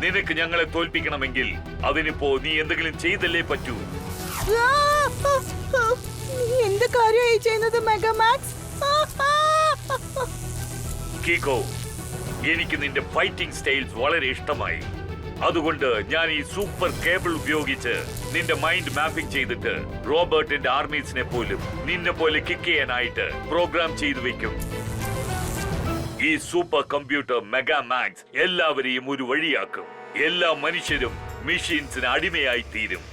നിനക്ക് ഞങ്ങളെ തോൽപ്പിക്കണമെങ്കിൽ അതിനിപ്പോ നീ എന്തെങ്കിലും ചെയ്തല്ലേ പറ്റൂ. എന്ത് കാര്യമായി ചെയ്യുന്നത് മെഗാമാക്സ്? കീക്കോ, എനിക്ക് നിന്റെ ഫൈറ്റിംഗ് സ്റ്റൈൽസ് വളരെ ഇഷ്ടമായി. അതുകൊണ്ട് ഞാൻ ഈ സൂപ്പർ കേബിൾ ഉപയോഗിച്ച് നിന്റെ മൈൻഡ് മാപ്പിംഗ് ചെയ്തിട്ട് റോബർട്ടിന്റെ ആർമീസിനെ പോലും നിന്നെ പോലെ കിക്ക് ചെയ്യാനായിട്ട് പ്രോഗ്രാം ചെയ്തു വെക്കും. ഈ സൂപ്പർ കമ്പ്യൂട്ടർ മെഗാമാക്സ് എല്ലാവരെയും ഒരു വഴിയാക്കും. എല്ലാ മനുഷ്യരും മെഷീൻസിന് അടിമയായി തീരും.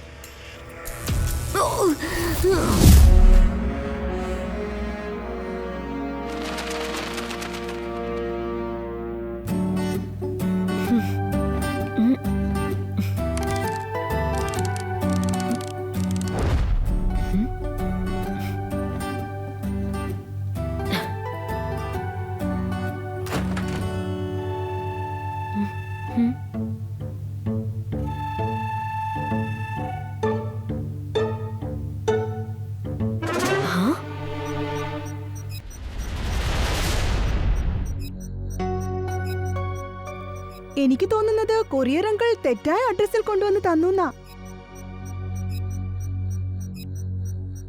എനിക്ക് തോന്നുന്നത് കൊറിയർ അങ്കിൾ തെറ്റായ അഡ്രസ്സിൽ കൊണ്ടുവന്ന് തന്നുന്നാ.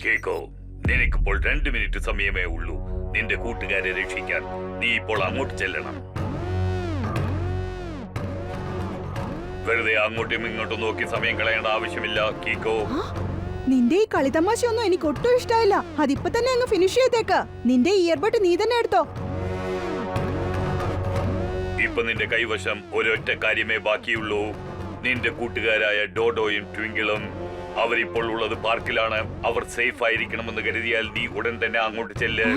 കേക്കോ, നിനക്കിപ്പോൾ 2 മിനിറ്റ് സമയമേ ഉള്ളൂ നിന്റെ കൂട്ടുകാരെ രക്ഷിക്കാൻ. നീ ഇപ്പോൾ അങ്ങോട്ട് ചെല്ലണം. വെറുതെ അങ്ങോട്ടും ഇങ്ങോട്ടും നോക്കി സമയം കളയേണ്ട ആവശ്യമില്ല കീക്കോ. നിന്റെ ഈ കളിതമാശയൊന്നും എനിക്ക് ഒട്ടും ഇഷ്ടമായില്ല. അതിപ്പോ തന്നെ അങ്ങ് ഫിനിഷ് ചെയ്തേക്ക്. നിന്റെ ഇയർബഡ് നീ തന്നെ എടുത്തോ. ഇപ്പൊ നിന്റെ കൈവശം ഒരൊറ്റ കാര്യമേ ബാക്കിയുള്ളൂ. നിന്റെ കൂട്ടുകാരായ ഡോഡോയും ട്വിങ്കിളും അവരിപ്പോൾ ഉള്ളത് പാർക്കിലാണ്. അവർ സേഫ് ആയിരിക്കണമെന്ന് കരുതിയാൽ നീ ഉടൻ തന്നെ അങ്ങോട്ട് ചെല്ല്.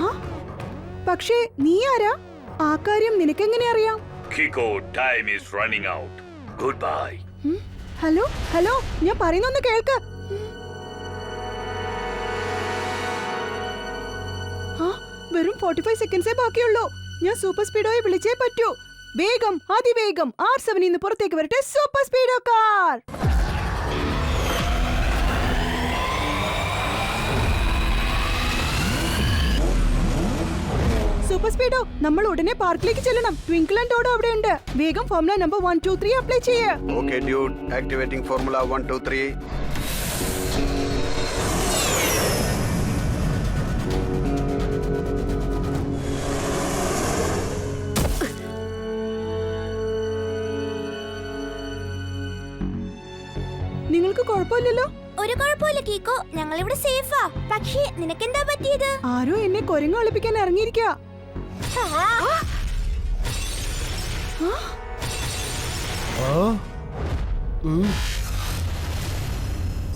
പക്ഷേ നീ ആരാ? ആ കാര്യം നിനക്കെങ്ങനെ അറിയാം? Kiko, time is running out. Goodbye. Hello hello, ഞാൻ പറയുന്നൊന്ന് കേൾക്ക്. വെറും 45 സെക്കൻഡ്സേ ബാക്കിയുള്ളൂ. ഞാൻ സൂപ്പർ സ്പീഡോയെ വിളിച്ചേ പറ്റൂ. വേഗം, അതിവേഗം R7 നിന്ന് പുറത്തേക്ക് വരട്ടെ സൂപ്പർ സ്പീഡോ കാർ. സൂപ്പർ സ്പീഡോ, നമ്മൾ ഉടനെ പാർക്കിലേക്ക് ചെല്ലണം. ട്വിങ്കിൾ ആൻഡ് ഡോഡോ അവിടെയുണ്ട്. വേഗം ഫോർമുല നമ്പർ 1, 2, 3 അപ്ലൈ ചെയ്യേ. Okay dude, activating formula 1, 2, 3. നിങ്ങൾക്ക് കുഴപ്പമില്ലല്ലോ? ഒരു കുഴപ്പമില്ല കീക്കോ, ഞങ്ങൾ ഇവിടെ സേഫാ. പക്ഷേ നിനക്കെന്താ പറ്റിയത്? ആരോ എന്നെ കുരങ്ങ് ഒളിപ്പിക്കാൻ ഇറങ്ങിയിരിക്കാ.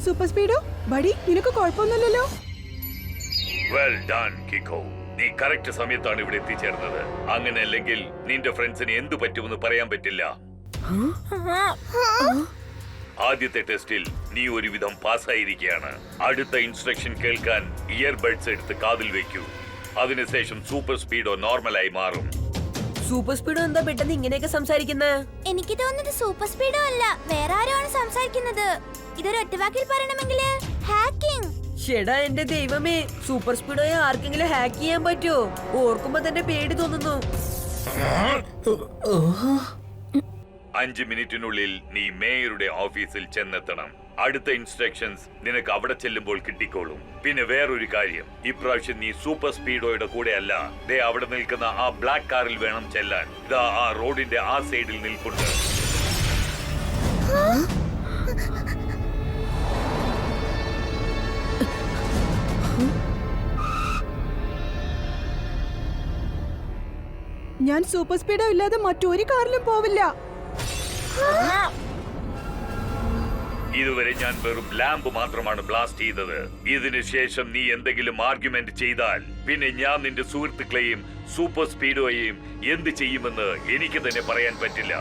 സൂപ്പർ സ്പീഡോ ബഡി, നിനക്ക് കുഴപ്പമൊന്നുമില്ലല്ലോ? വെൽ ഡൺ കിക്കോ, നീ കറക്റ്റ് സമയത്താണ് ഇവിടെ എത്തിച്ചേർന്നത്. അങ്ങനെയല്ലെങ്കിൽ നിന്റെ ഫ്രണ്ട്സിന് എന്തു പറ്റുമെന്ന് പറയാൻ പറ്റില്ല. ആദ്യത്തെ ടെസ്റ്റിൽ നീ ഒരുവിധം പാസ്സായിരിക്കുകയാണ്. അടുത്ത ഇൻസ്ട്രക്ഷൻ കേൾക്കാൻ ഇയർബഡ്സ് എടുത്ത് കാതിൽ വെക്കൂ. അതിനുശേഷം സൂപ്പർ സ്പീഡോ നോർമലായി മാറും. സൂപ്പർ സ്പീഡോ എന്താ പെട്ടെന്ന് ഇങ്ങനെയൊക്കെ സംസാരിക്കുന്നത്? എനിക്ക് തോന്നുന്നത് സൂപ്പർ സ്പീഡോ അല്ല, വേറെ ആരോ ആണ് സംസാരിക്കുന്നത്. ഇതൊരു ഒറ്റവാക്കിൽ പറയണമെങ്കിൽ ഹാക്കിംഗ്. ഷെടാ എന്റെ ദൈവമേ, സൂപ്പർ സ്പീഡോയെ ആർക്കെങ്കിലും ഹാക്ക് ചെയ്യാൻ പറ്റുമോ? ഓർക്കുമ്പോ തന്നെ പേടി തോന്നുന്നു. 5 മിനിറ്റിനുള്ളിൽ നീ മേയറുടെ ഓഫീസിൽ ചെന്നെത്തണം. അടുത്ത ഇൻസ്ട്രക്ഷൻസ് നിനക്ക് അവിടെ ചെല്ലുമ്പോൾ കിട്ടിക്കോളും. പിന്നെ വേറൊരു കാര്യം, ഇപ്രാവശ്യം നീ സൂപ്പർ സ്പീഡോയുടെ കൂടെ അല്ല, ദേ അവിടെ നിൽക്കുന്ന ആ ബ്ലാക്ക് കാറിൽ വേണം ചെല്ലാൻ. ഇതാ ആ റോഡിന്റെ ആ സൈഡിൽ നിൽപ്പുണ്ട്. ഞാൻ സൂപ്പർ സ്പീഡോ ഇല്ലാതെ മറ്റൊരു കാറിലും പോവില്ല. ഇതുവരെ ഞാൻ വെറും ലാമ്പ് മാത്രമാണ് ബ്ലാസ്റ്റ് ചെയ്തത്. ഇതിനുശേഷം നീ എന്തെങ്കിലും ആർഗ്യുമെന്റ് ചെയ്താൽ പിന്നെ ഞാൻ നിന്റെ സുഹൃത്തുക്കളെയും സൂപ്പർ സ്പീഡോയെയും എന്ത് ചെയ്യുമെന്ന് എനിക്ക് തന്നെ പറയാൻ പറ്റില്ല.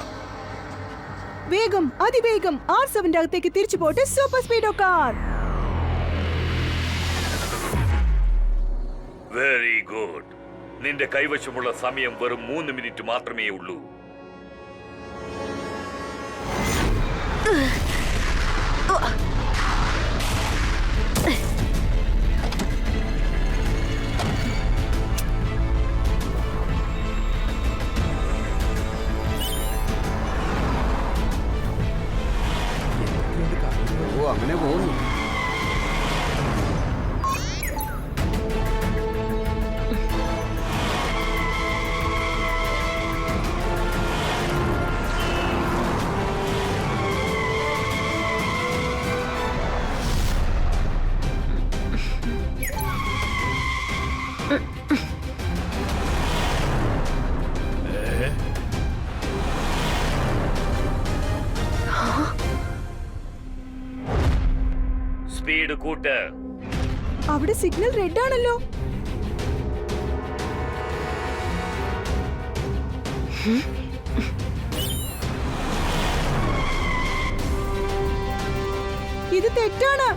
വേഗം, അതിവേഗം R7 അകത്തേക്ക് തിരിച്ചു പോട്ടെ സൂപ്പർ സ്പീഡോ കാർ. Very good. നിന്റെ കൈവശമുള്ള സമയം വെറും 3 മിനിറ്റ് മാത്രമേ ഉള്ളൂ. അങ്ങനെ പോകുന്നു. സ്പീഡ് കൂട്ട്. അവിടെ സിഗ്നൽ റെഡ് ആണല്ലോ. ഇത് തെറ്റാണ്.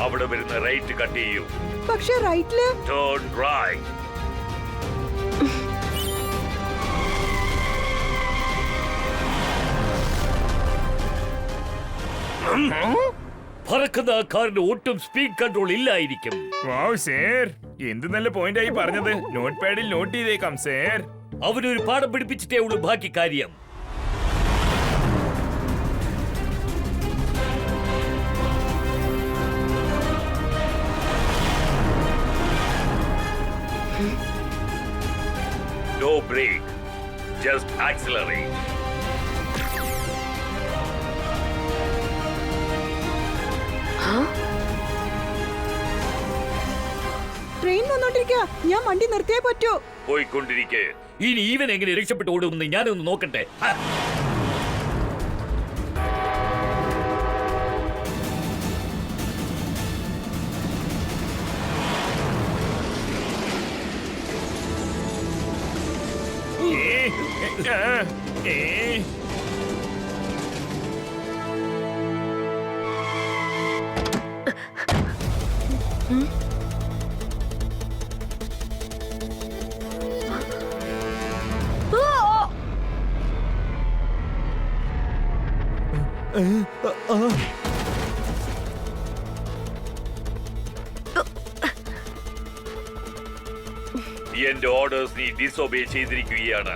അവിടെ വരുന്ന റൈറ്റ് കട്ട് ചെയ്യൂ. പക്ഷെ റൈറ്റില് ടേൺ റൈറ്റ്. പറക്കുന്ന ആ കാറിന് ഒട്ടും സ്പീഡ് കൺട്രോൾ ഇല്ലായിരിക്കും. വാവ് സർ, എന്ത് നല്ല പോയിന്റ് ആയി പറഞ്ഞത്. നോട്ട് പാഡിൽ നോട്ട് ചെയ്തേക്കാം സർ. അവനൊരു പാഠം പിടിപ്പിച്ചിട്ടേ ഉള്ളൂ ബാക്കി കാര്യം. No brake, just accelerate. Train വന്നോണ്ടിരിക്കുക. ഞാൻ വണ്ടി നിർത്തിയേ പറ്റൂ. പോയിക്കൊണ്ടിരിക്കെ. ഇനി ഈവൻ എങ്ങനെ രക്ഷപ്പെട്ടു ഓടുമെന്ന് ഞാനൊന്ന് നോക്കട്ടെ. എന്റെ ഓർഡേഴ്സ് നീ ഡിസോബേ ചെയ്തിരിക്കുകയാണ്.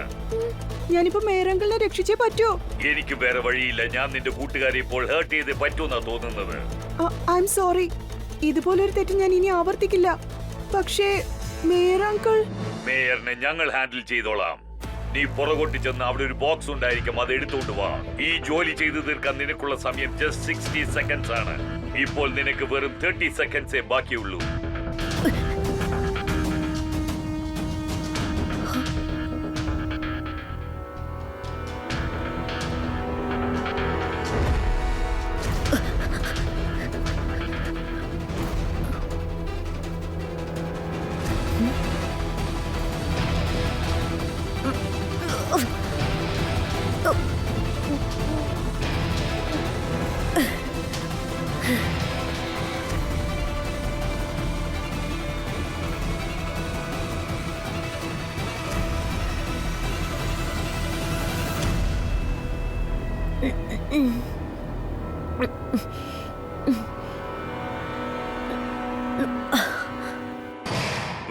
ഞാനിപ്പോ മേരങ്കിളിനെ രക്ഷിച്ചേ പറ്റൂ. എനിക്ക് വേറെ വഴിയില്ല. ഞാൻ നിന്റെ കൂട്ടുകാരെ ഇപ്പോൾ ഹേർട്ട് ചെയ്തേ പറ്റൂന്നാ തോന്നുന്നത്. I am sorry. ഇതുപോലൊരു തെറ്റ് ഞാൻ ഇനി ആവർത്തിക്കില്ല. പക്ഷേ മേയറങ്കിൾ. മേയറിനെ ഞങ്ങൾ ഹാൻഡിൽ ചെയ്തോളാം. നീ പുറകോട്ട് ചെന്ന് അവിടെ ഒരു ബോക്സ് ഉണ്ടായിരിക്കും, അത് എടുത്തുകൊണ്ട് വാ. ഈ ജോലി ചെയ്തു തീർക്കാൻ നിനക്കുള്ള സമയം ജസ്റ്റ് 60 സെക്കൻഡ്സ് ആണ്. ഇപ്പോൾ നിനക്ക് വെറും 30 സെക്കൻഡ്സേ ബാക്കിയുള്ളൂ.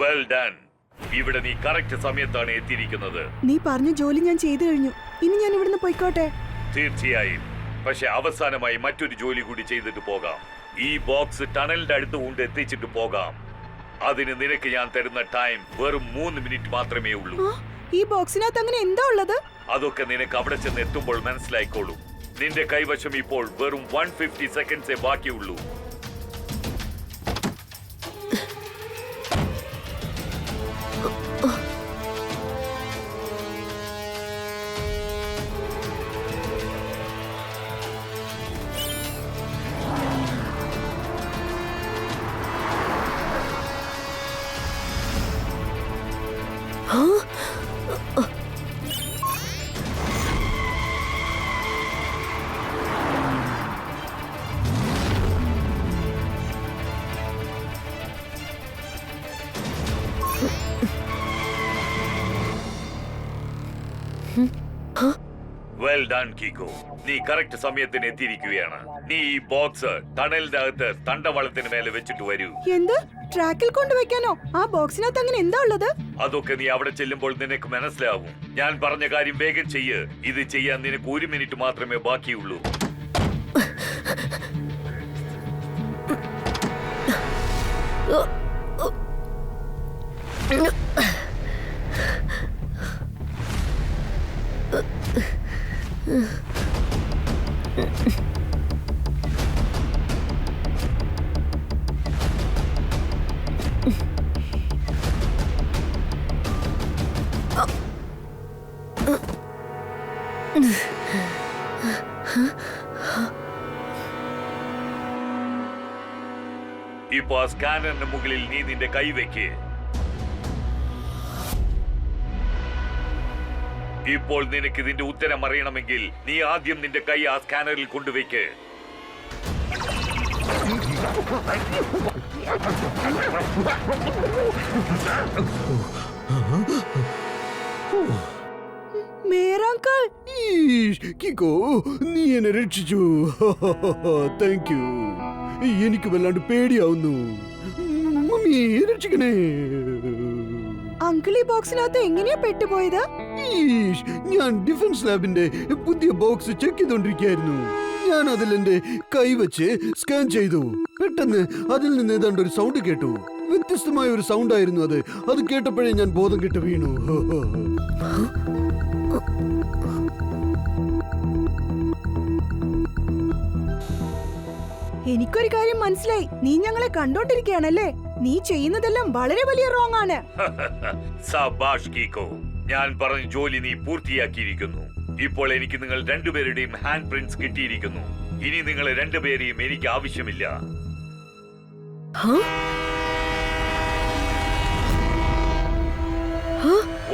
Well done. ഇവിടെ നീ കറക്റ്റ് സമയത്താണ് എത്തിയിരിക്കുന്നത്. നീ പറഞ്ഞ ജോലി ഞാൻ ചെയ്തു കഴിഞ്ഞു. ഇനി ഞാൻ ഇവിടുന്ന് പോയിക്കോട്ടെ? തീർച്ചയായും. പക്ഷെ അവസാനമായി മറ്റൊരു ജോലി കൂടി ചെയ്തിട്ട് പോകാം. ഈ ബോക്സ് ടണലിന്റെ അടുത്ത് കൊണ്ട് എത്തിച്ചിട്ട് പോകാം. അതിന് നിനക്ക് ഞാൻ തരുന്ന ടൈം വെറും 3 മിനിറ്റ് മാത്രമേ ഉള്ളൂ. ഈ ബോക്സിനകത്ത് അങ്ങനെ എന്താ ഉള്ളത്? അതൊക്കെ നിനക്ക് അവിടെ ചെന്ന് എത്തുമ്പോൾ മനസ്സിലായിക്കോളും. നിന്റെ കൈവശം ഇപ്പോൾ വെറും 150 സെക്കൻഡ്സേ ബാക്കിയുള്ളൂ. Well done Kiko. നീ കറക്റ്റ് സമയത്തിന് എത്തിയിരിക്കുകയാണ്. നീ ഈ ബോക്സ് ടണലിന്റെ അകത്ത് തണ്ടവളത്തിന് മേലെ വെച്ചിട്ട് വരൂ. എന്ത്? ട്രാക്കിൽ കൊണ്ടുവയ്ക്കാനോ? ആ ബോക്സിനകത്ത് അങ്ങനെ എന്താ ഉള്ളത്? അതൊക്കെ നീ അവിടെ ചെല്ലുമ്പോൾ നിനക്ക് മനസ്സിലാവും. ഞാൻ പറഞ്ഞ കാര്യം വേഗം ചെയ്യ്. ഇത് ചെയ്യാൻ നിനക്ക് 1 മിനിറ്റ് മാത്രമേ ബാക്കിയുള്ളൂ. ഇപ്പൊ ആ സ്കാനറിന്റെ മുകളിൽ നീ നിന്റെ കൈ വെക്ക്. ഇപ്പോൾ നിനക്ക് ഇതിന്റെ ഉത്തരം അറിയണമെങ്കിൽ നീ ആദ്യം നിന്റെ കൈ ആ സ്കാനറിൽ കൊണ്ടുവയ്ക്ക്. മേരാങ്കൾ കിക്കോ, നീ എന്നെ രക്ഷിച്ചു. Thank you. എനിക്ക് വല്ലാണ്ട് പേടിയാവുന്നു. മമ്മി, രക്ഷിക്കണേ. അങ്കിൾ ഈ ബോക്സിനകത്ത് എങ്ങനെയാ പെട്ടുപോയത്? ഞാൻ ഡിഫൻസ് ലാബിന്റെ പുതിയ ബോക്സ് ചെക്ക് ചെയ്തോണ്ടിരിക്കുകയായിരുന്നു. ഞാൻ അതിൽ എന്റെ കൈവച്ച് സ്കാൻ ചെയ്തു. പെട്ടെന്ന് അതിൽ നിന്ന് ഏതാണ്ട് ഒരു സൗണ്ട് കേട്ടു. വ്യത്യസ്തമായ ഒരു സൗണ്ട് ആയിരുന്നു അത്. അത് കേട്ടപ്പോഴേ ഞാൻ ബോധം കെട്ട് വീണു. എനിക്കൊരു കാര്യം മനസ്സിലായി. നീ ഞങ്ങളെ കണ്ടോണ്ടിരിക്കുകയാണല്ലേ? നീ ചെയ്യുന്നതെല്ലാം വളരെ വലിയ റോങ് ആണ്. സബാഷ് കീക്കോ, ഞാൻ പറഞ്ഞ ജോലി നീ പൂർത്തിയാക്കിയിരിക്കുന്നു. ഇപ്പോൾ എനിക്ക് നിങ്ങൾ രണ്ടുപേരുടെയും ഹാൻഡ് പ്രിന്റ്സ് കിട്ടിയിരിക്കുന്നു. ഇനി നിങ്ങളെ രണ്ടുപേരെയും എനിക്ക് ആവശ്യമില്ല.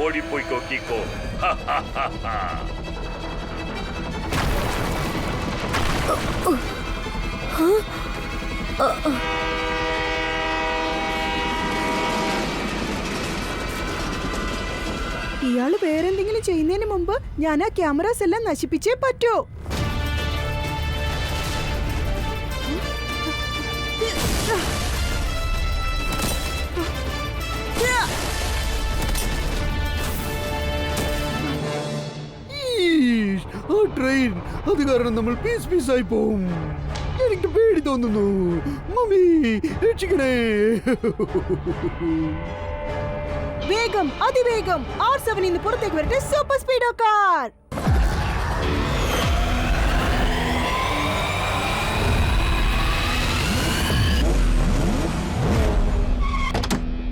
ഓടിപ്പോയിക്കോ കീക്കോ. ഇയാള് വേറെന്തെങ്കിലും ചെയ്യുന്നതിന് മുമ്പ് ഞാൻ ആ ക്യാമറാസ് എല്ലാം നശിപ്പിച്ചേ പറ്റൂ. ആ ട്രെയിൻ, അത് കാരണം നമ്മൾ പീസ് പീസായി പോവും. എനിക്ക് പേടി തോന്നുന്നു. മമ്മി, രക്ഷിക്കണേ. വേഗം, അതിവേഗം R7 ഇന്ന് പുറത്തേക്ക് വരട്ടെ സൂപ്പർ സ്പീഡോ കാർ.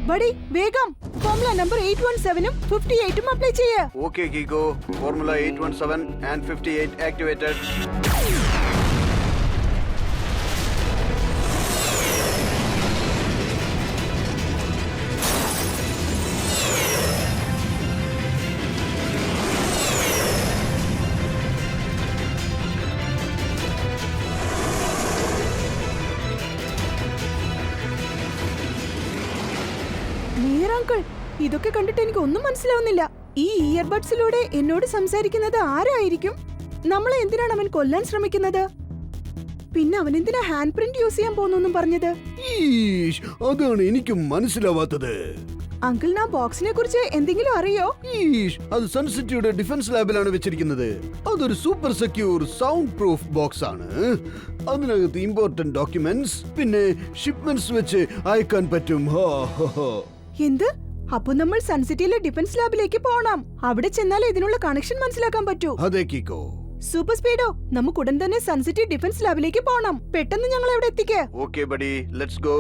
ബഡി, വേഗം ഫോർമുല നമ്പർ 817ഉം 58ഉം അപ്ലൈ ചെയ്യ്. Okay, Kiko. Formula 817 and 58 activated. Uncle, ഇതൊക്കെ കണ്ടിട്ട് എനിക്ക് ഒന്നും മനസ്സിലാവുന്നില്ല. ഈ ഇയർബഡ്സിലൂടെ എന്നോട് സംസാരിക്കുന്നത് ആരായിരിക്കും? നമ്മളെ എന്തിനാണ് അവൻ കൊല്ലാൻ ശ്രമിക്കുന്നത്? പിന്നെ അവൻ എന്തിനാ ഹാൻഡ് പ്രിന്റ് യൂസ് ചെയ്യാൻ പോകുന്നു പറഞ്ഞത്? അതാണ് എനിക്കും മനസ്സിലാവാത്തത്. അങ്കിളിന് ആ ബോക്സിനെ കുറിച്ച് എന്തെങ്കിലും അറിയോ? അത് സൺസിറ്റിയുടെ ഡിഫൻസ് ലാബിലാണ് വെച്ചിരിക്കുന്നത്. അതൊരു super secure sound proof box ആണ്. അതിനകത്ത് ഇമ്പോർട്ടന്റ് ഡോക്യുമെന്റ്സ് പിന്നെ ഷിപ്മെന്റ്സ് വെച്ച് അയക്കാൻ പറ്റും. എന്ത്? അപ്പൊ നമ്മൾ സൺസിറ്റിയിലെ ഡിഫൻസ് ലാബിലേക്ക് പോകണം. അവിടെ ചെന്നാൽ ഇതിനുള്ള കണക്ഷൻ മനസ്സിലാക്കാൻ പറ്റൂ. അതെ കീക്കോ. സൂപ്പർ സ്പീഡോ, നമുക്ക് ഉടൻ തന്നെ സൺസിറ്റി ഡിഫൻസ് ലാബിലേക്ക് പോകണം. പെട്ടെന്ന് ഞങ്ങൾ എവിടെ എത്തിക്കേ. Okay, buddy. Let's go.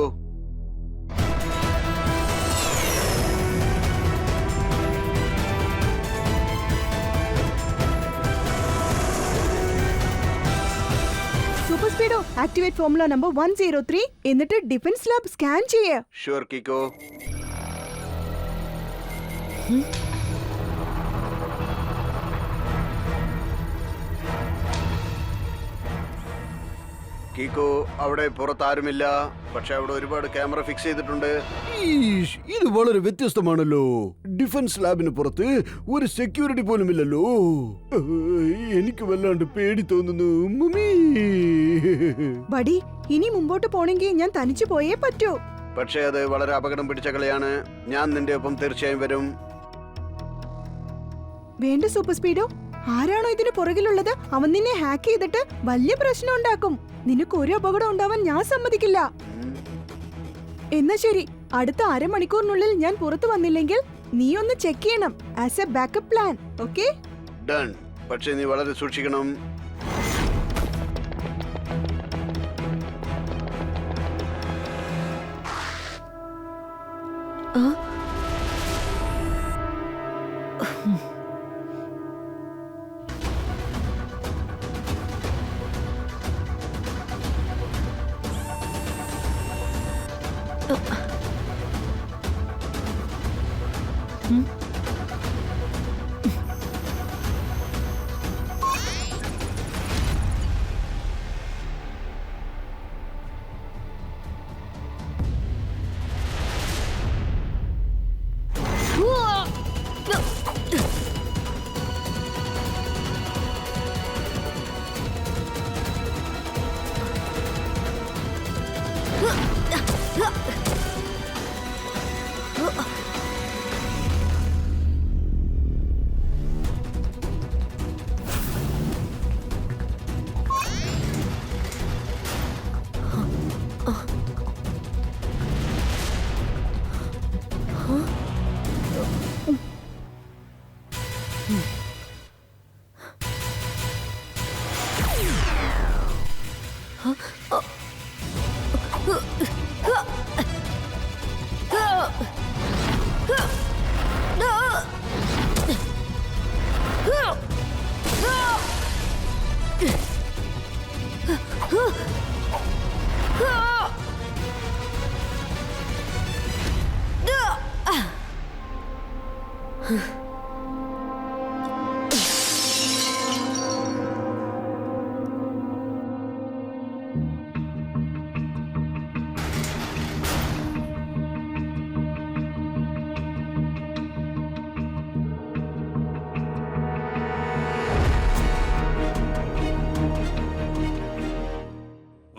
Super speedo, activate formula number 103 എന്നിട്ട് ഡിഫൻസ് ലാബ് സ്കാൻ ചെയ്യേ. Sure, Kiko. കീക്കോ, അവിടെ പുറത്താരുമില്ല. പക്ഷെ അവിടെ ഒരുപാട് ക്യാമറ ഫിക്സ് ചെയ്തിട്ടുണ്ട്. ഇത് വളരെ വ്യത്യസ്തമാണല്ലോ. ഡിഫൻസ് ലാബിന് പുറത്ത് ഒരു സെക്യൂരിറ്റി പോലും ഇല്ലല്ലോ. എനിക്ക് വല്ലാണ്ട് പേടി തോന്നുന്നു. മമ്മി, ബഡി, ഇനി മുമ്പോട്ട് പോണെങ്കിൽ ഞാൻ തനിച്ചു പോയേ പറ്റൂ. പക്ഷേ അത് വളരെ അപകടം പിടിച്ച കളിയാണ്. ഞാൻ നിന്റെ ഒപ്പം തീർച്ചയായും വരും. വേണ്ട സൂപ്പർ സ്പീഡോ, ആരാണോ ഇതിന് പുറകിലുള്ളത് അവൻ നിന്നെ ഹാക്ക് ചെയ്തിട്ട് വലിയ പ്രശ്നം ഉണ്ടാക്കും. നിനക്ക് ഒരു അപകടം ഉണ്ടാവാൻ ഞാൻ സമ്മതിക്കില്ല. എന്നാ ശരി, അടുത്ത അരമണിക്കൂറിനുള്ളിൽ ഞാൻ പുറത്തു വന്നില്ലെങ്കിൽ നീ ഒന്ന് ചെക്ക് ചെയ്യണം as A backup plan. Okay? Done. പക്ഷെ നീ വളരെ സൂക്ഷിക്കണം.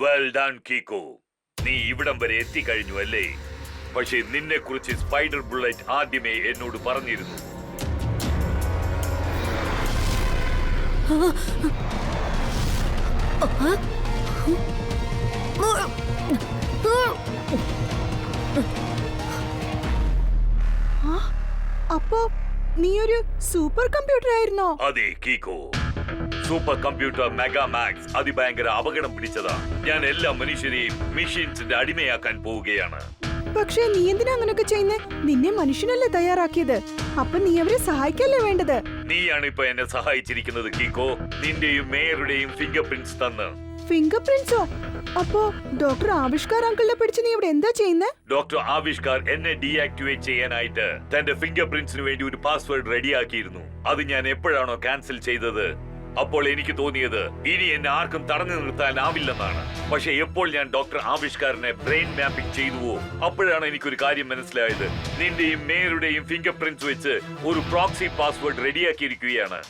വെൽ ഡൺ കീക്കോ, നീ ഇവിടം വരെ എത്തിക്കഴിഞ്ഞു അല്ലേ? പക്ഷേ നിന്നെ കുറിച്ച് സ്പൈഡർ ബുള്ളറ്റ് ആദ്യമേ എന്നോട് പറഞ്ഞിരുന്നു. അപ്പോ നീ ഒരു സൂപ്പർ കമ്പ്യൂട്ടർ ആയിരുന്നോ? അതെ കീക്കോ, സൂപ്പർ കമ്പ്യൂട്ടർ മെഗാമാക്സ് അതിഭയങ്കര അപകടം പിടിച്ചതാ. ഞാൻ എല്ലാ മനുഷ്യരെയും മെഷീൻസിന്റെ അടിമയാക്കാൻ പോവുകയാണ്. പക്ഷേ നീ എന്തിനാ അങ്ങനെയൊക്കെ ചെയ്യുന്നേ? നിന്നെ മനുഷ്യനല്ലേ തയ്യാറാക്കിയത്? അപ്പൊ നീ അവരെ സഹായിക്കല്ലേ വേണ്ടത്? നീയാണ് ഇപ്പൊ എന്നെ സഹായിച്ചിരിക്കുന്നത് കീക്കോ, നിന്റെയും മേയറുടെയും ഫിംഗർ പ്രിന്റ്സ് തന്ന്. ഫിംഗർ പ്രിന്റ്സോ? അപ്പോ ഡോക്ടർ ആവിഷ്കാർ അങ്കിളിനെ പിടിച്ച് നീ ഇവിടെ എന്താ ചെയ്യുന്നേ? ഡോക്ടർ ആവിഷ്കാർ എന്നെ ഡീആക്ടിവേറ്റ് ചെയ്യാനായിട്ട് തന്റെ ഫിംഗർ പ്രിന്റ്സിന് വേണ്ടി ഒരു പാസ്വേഡ് റെഡിയാക്കിയിരുന്നു. അത് ഞാൻ എപ്പോഴാണോ ക്യാൻസൽ ചെയ്തത്, അപ്പോൾ എനിക്ക് തോന്നിയത് ഇനി എന്നെ ആർക്കും തടഞ്ഞു നിർത്താനാവില്ലെന്നാണ്. പക്ഷെ എപ്പോൾ ഞാൻ ഡോക്ടർ ആവിഷ്കാറിനെ ബ്രെയിൻ മാപ്പിംഗ് ചെയ്തുവോ, അപ്പോഴാണ് എനിക്കൊരു കാര്യം മനസ്സിലായത്. നിന്റെയും മേയറുടെയും ഫിംഗർ പ്രിന്റ്സ് വെച്ച് ഒരു പ്രോക്സി പാസ്വേഡ് റെഡിയാക്കിയിരിക്കുകയാണ്.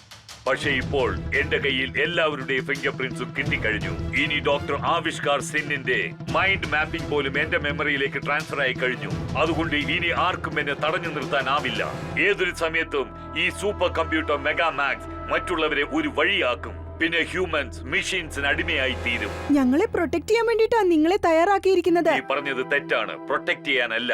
പക്ഷെ ഇപ്പോൾ എന്റെ കയ്യിൽ എല്ലാവരുടെയും ഫിംഗർ പ്രിന്റ്സും കിട്ടിക്കഴിഞ്ഞു. ഇനി ഡോക്ടർ ആവിഷ്കാർ സിന്നിന്റെ മൈൻഡ് മാപ്പിംഗ് പോലും എന്റെ മെമ്മറിയിലേക്ക് ട്രാൻസ്ഫർ ആയി കഴിഞ്ഞു. അതുകൊണ്ട് ഇനി ആർക്കും എന്നെ തടഞ്ഞു നിർത്താനാവില്ല. ഏതൊരു സമയത്തും ഈ സൂപ്പർ കമ്പ്യൂട്ടർ മെഗാമാക്സ് മറ്റുള്ളവരെ ഒരു വഴിയാക്കും. പിന്നെ ഹ്യൂമൻസ് മെഷീൻസിന് അടിമയായി തീരും. ഞങ്ങളെ പ്രൊട്ടക്ട് ചെയ്യാൻ വേണ്ടിട്ടാ നിങ്ങളെ തയ്യാറാക്കിയിരിക്കുന്നത്. നീ പറഞ്ഞത് തെറ്റാണ്. പ്രൊട്ടക്ട് ചെയ്യാനല്ല,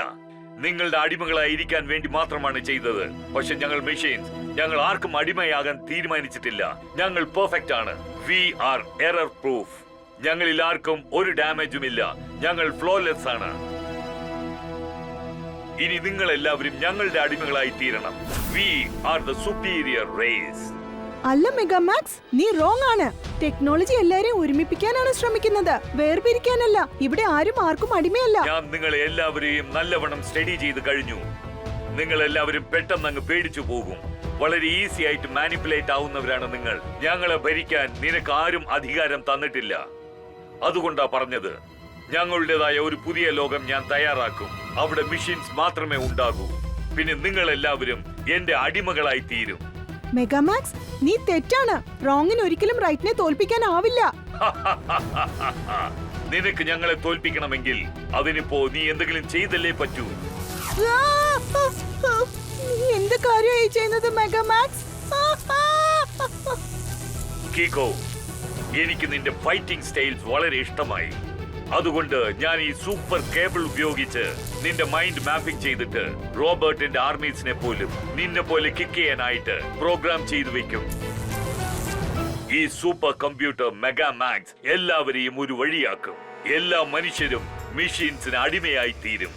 നിങ്ങളുടെ അടിമകളായിരിക്കാൻ വേണ്ടി മാത്രമാണ് ചെയ്തത്. പക്ഷെ ഞങ്ങൾ മെഷീൻസ്, ഞങ്ങൾ ആർക്കും അടിമയാകാൻ തീരുമാനിച്ചിട്ടില്ല. ഞങ്ങൾ പെർഫെക്റ്റ് ആണ്. We are error proof. ഞങ്ങളിൽ ആർക്കും ഒരു ഡാമേജും ഇല്ല. ഞങ്ങൾ ഫ്ലോലെസ് ആണ്. ഇനി നിങ്ങൾ എല്ലാവരും ഞങ്ങളുടെ അടിമകളായി തീരണം. We are the superior race. അല്ല മെഗാമാക്സ്, നീ റോങ് ആണ്. ടെക്നോളജി എല്ലാരെയും ഒരുമിപ്പിക്കാനാണ് ശ്രമിക്കുന്നത്, വേർപിരിക്കാനല്ല. ഇവിടെ ആരും ആർക്കും അടിമയല്ല. ഞാൻ നിങ്ങളെ എല്ലാവരെയും നല്ലവണ്ണം സ്റ്റഡി ചെയ്ത് കഴിഞ്ഞു. നിങ്ങൾ എല്ലാവരും പെട്ടെന്ന് അങ്ങ് പേടിച്ചു പോകും. വളരെ ഈസി ആയിട്ട് മാനിപ്പുലേറ്റ് ആവുന്നവരാണ് നിങ്ങൾ. ഞങ്ങളെ ഭരിക്കാൻ നിനക്ക് ആരും അധികാരം തന്നിട്ടില്ല. അതുകൊണ്ടാ പറഞ്ഞത്, ഞങ്ങളുടേതായ ഒരു പുതിയ ലോകം ഞാൻ തയ്യാറാക്കും. അവിടെ മെഷീൻസ് മാത്രമേ ഉണ്ടാകൂ. പിന്നെ നിങ്ങൾ എല്ലാവരും എന്റെ അടിമകളായി തീരും. മെഗാമാക്സ്, നീ തെറ്റാണ്. റോങ്ങിന് ഒരിക്കലും റൈറ്റിനെ തോൽപ്പിക്കാനാവില്ല. നിനക്ക് ഞങ്ങളെ തോൽപ്പിക്കണമെങ്കിൽ അതിനിപ്പോ നീ എന്തെങ്കിലും ചെയ്തല്ലേ പറ്റൂ. നീ എന്ത് കാര്യമായി ചെയ്യുന്നത് മെഗാമാക്സ്? കീക്കോ, എനിക്ക് നിന്റെ ഫൈറ്റിംഗ് സ്റ്റൈൽസ് വളരെ ഇഷ്ടമായി. അതുകൊണ്ട് ഞാൻ ഈ സൂപ്പർ കേബിൾ ഉപയോഗിച്ച് നിന്റെ മൈൻഡ് മാപ്പിംഗ് ചെയ്തിട്ട് റോബർട്ടിന്റെ ആർമീസിനെ പോലും നിന്നെ പോലെ കിക്ക് ചെയ്യാനായിട്ട് പ്രോഗ്രാം ചെയ്തു വെക്കും. ഈ സൂപ്പർ കമ്പ്യൂട്ടർ മെഗാ മാക്സ് എല്ലാവരെയും ഒരു വഴിയാക്കും. എല്ലാ മനുഷ്യരും മെഷീൻസിന് അടിമയായി തീരും.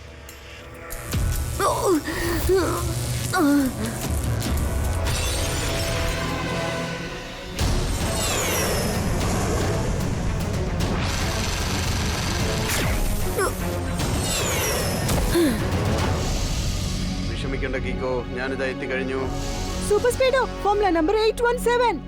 വിഷമിക്കേണ്ട കീക്കോ, ഞാനിതാ എത്തിക്കഴിഞ്ഞു. Super speedo formula number 817.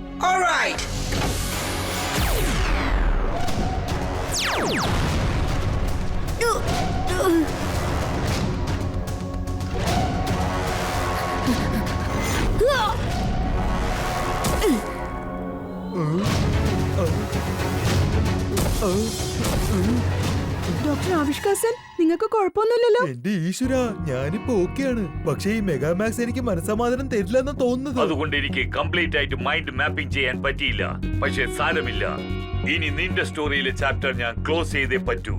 Doctor Avishkar Sen, നിങ്ങൾക്ക് കുഴപ്പമൊന്നുമില്ലല്ലോ? എന്റെ ഈശ്വര, ഞാനിപ്പോ ഓക്കെയാണ്. പക്ഷേ ഈ മെഗാമാക്സ് എനിക്ക് മനസ്സമാധാനം തരില്ലെന്ന് തോന്നുന്നത്. അതുകൊണ്ട് എനിക്ക് കംപ്ലീറ്റ് ആയിട്ട് മൈൻഡ് മാപ്പിംഗ് ചെയ്യാൻ പറ്റിയില്ല. പക്ഷേ സാരമില്ല, ഇനി നിന്റെ സ്റ്റോറിയിലെ ചാപ്റ്റർ ഞാൻ ക്ലോസ് ചെയ്തേ പറ്റൂ.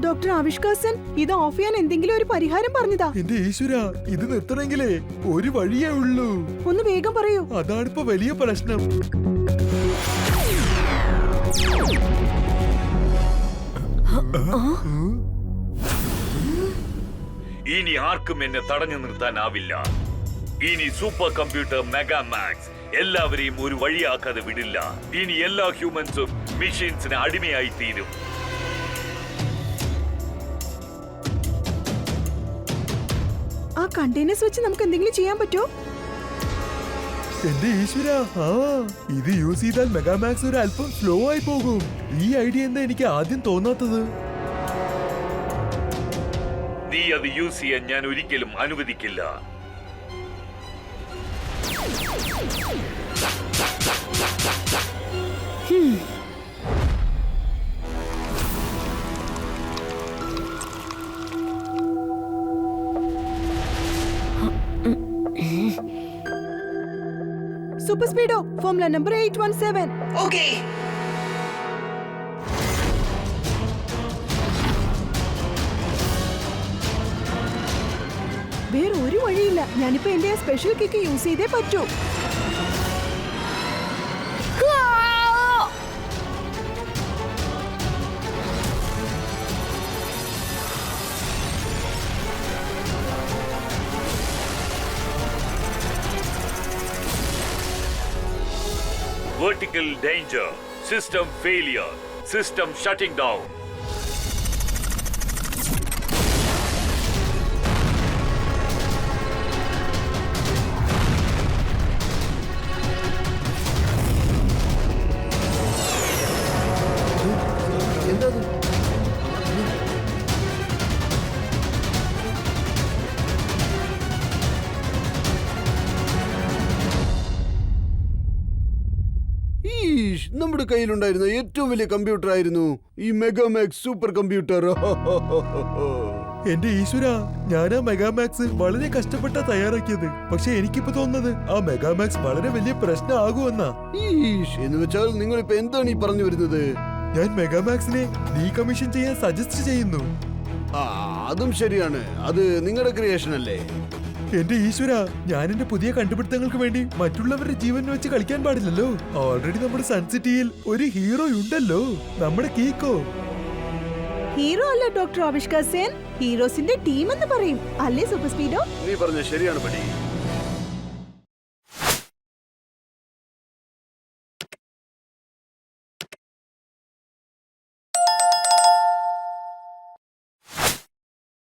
ഡോക്ടർ ആവിഷ്കാർ സെൻ, ഇത് ഓഫ് ചെയ്യാൻ എന്തെങ്കിലും ഒരു പരിഹാരം പറഞ്ഞതാ? എന്റെ ഈശ്വര, ഇത് നിർത്തണമെങ്കിലേ ഒരു വഴിയേ ഉള്ളൂ. ഒന്ന് വേഗം പറയൂ. അതാണിപ്പോ വലിയ പ്രശ്നം. ഇനി ആർക്കും എന്നെ തടഞ്ഞു നിർത്താനാവില്ല. ഇനി സൂപ്പർ കമ്പ്യൂട്ടർ മെഗാ മാക്സ് എല്ലാവരെയും ഒരു വഴിയാക്കാതെ വിടില്ല. ഇനി എല്ലാ ഹ്യൂമൻസും മെഷീൻസിന് അടിമയായി തീരും. ആ കണ്ടെയ്നേഴ്സ് വെച്ച് നമുക്ക് എന്തെങ്കിലും ചെയ്യാൻ പറ്റുമോ? എന്റെ ഈശ്വര, ഇത് യൂസ് ചെയ്താൽ മെഗാമാക്സ് ഒരു അല്പം സ്ലോ ആയി പോകും. ഈ ഐഡിയ എന്താ എനിക്ക് ആദ്യം തോന്നാത്തത്? നീ അത് യൂസ് ചെയ്യാൻ ഞാൻ ഒരിക്കലും അനുവദിക്കില്ല. Super speedo formula number 817. വേറെ ഒരു വഴിയില്ല. ഞാനിപ്പോ എന്റെ സ്പെഷ്യൽ കിക്ക് യൂസ് ചെയ്തേ പറ്റൂ. Vertical danger. System failure. System shutting down. എന്താ നമ്മുടെ കയ്യിലുണ്ടായിരുന്ന ഏറ്റവും വലിയ കമ്പ്യൂട്ടർ ആയിരുന്നു ഈ മെഗാമാക്സ് സൂപ്പർ കമ്പ്യൂട്ടർ. എന്റെ ഈശ്വര, ഞാൻ ആ മെഗാമാക്സ് വളരെ കഷ്ടപ്പെട്ടാ തയ്യാറാക്കിയത്. പക്ഷെ എനിക്കിപ്പോ തോന്നുന്നത് ആ മെഗാമാക്സ് വളരെ വലിയ പ്രശ്നമാകുമെന്നാ. എന്ന് വെച്ചാൽ നിങ്ങൾ ഇപ്പൊ എന്താണ് ഈ പറഞ്ഞു വരുന്നത്? ഞാൻ മെഗാമാക്സിനെ ഡീകമ്മീഷൻ ചെയ്യാൻ സജസ്റ്റ് ചെയ്യുന്നു. അതും ശരിയാണ്. അത് നിങ്ങളുടെ ക്രിയേഷൻ അല്ലേ? എന്റെ ഈശ്വര, ഞാൻ എന്റെ പുതിയ കണ്ടുപിടുത്തങ്ങൾക്ക് വേണ്ടി മറ്റുള്ളവരുടെ ജീവൻ വെച്ച് കളിക്കാൻ പാടില്ലല്ലോ. ഓൾറെഡി നമ്മുടെ സൺസിറ്റിയിൽ ഒരു ഹീറോ ഉണ്ടല്ലോ, നമ്മുടെ കീക്കോ. ഹീറോ അല്ല ഡോക്ടർ ആവിഷ്കാർ സെൻ, ഹീറോസിന്റെ ടീം എന്ന് പറയും അല്ലേ സൂപ്പർ സ്പീഡോ? നീ പറഞ്ഞ ശരിയാണ് പടി.